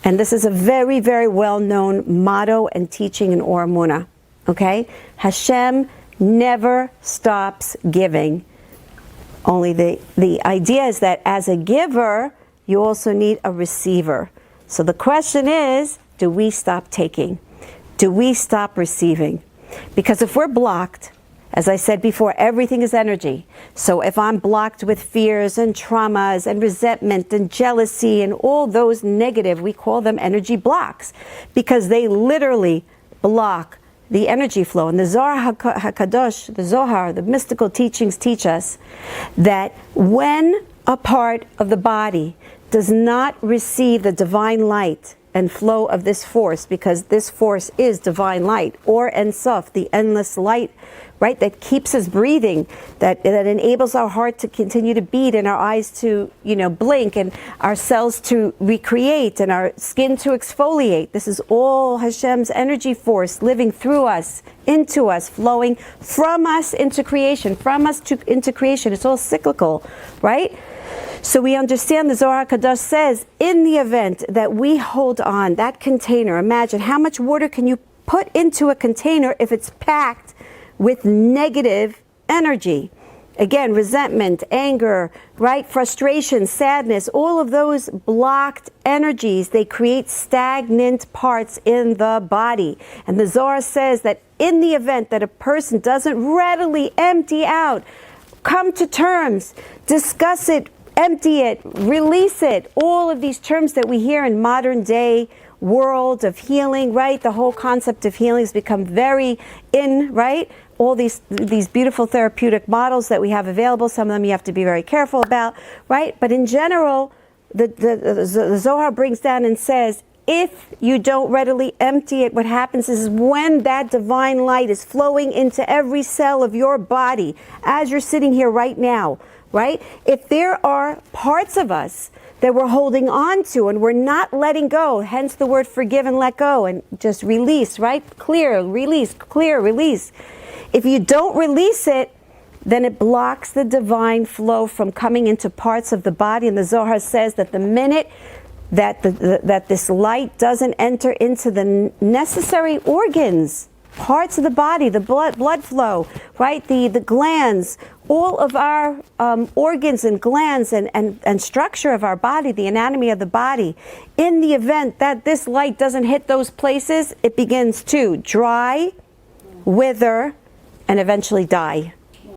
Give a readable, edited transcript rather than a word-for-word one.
And this is a very, very well-known motto and teaching in Or Emunah. Okay? Hashem never stops giving. Only the idea is that as a giver, you also need a receiver. So the question is, do we stop taking? Do we stop receiving? Because if we're blocked, as I said before, everything is energy. So if I'm blocked with fears and traumas and resentment and jealousy and all those negative, we call them energy blocks, because they literally block the energy flow. And the Zohar HaKadosh, the Zohar, the mystical teachings teach us that when a part of the body does not receive the divine light and flow of this force, because this force is divine light, or Ein Sof, the endless light, right, that keeps us breathing, that enables our heart to continue to beat and our eyes to, blink, and our cells to recreate and our skin to exfoliate. This is all Hashem's energy force living through us, into us, flowing from us into creation, from us into creation. It's all cyclical, right? So we understand the Zohar HaKadosh says, in the event that we hold on that container, imagine how much water can you put into a container if it's packed with negative energy. Again, resentment, anger, right? Frustration, sadness, all of those blocked energies, they create stagnant parts in the body. And the Zohar says that in the event that a person doesn't readily empty out, come to terms, discuss it, empty it, release it, all of these terms that we hear in modern day world of healing, right? The whole concept of healing has become very in, right? All these beautiful therapeutic models that we have available, some of them you have to be very careful about, right? But in general, the Zohar brings down and says, if you don't readily empty it, what happens is when that divine light is flowing into every cell of your body, as you're sitting here right now, right? If there are parts of us that we're holding on to and we're not letting go, hence the word forgive and let go and just release, right? Clear, release, clear, release. If you don't release it, then it blocks the divine flow from coming into parts of the body. And the Zohar says that the minute that that this light doesn't enter into the necessary organs, parts of the body, the blood flow, right? The glands, all of our organs and glands and structure of our body, the anatomy of the body, in the event that this light doesn't hit those places, it begins to dry, wither, and eventually die.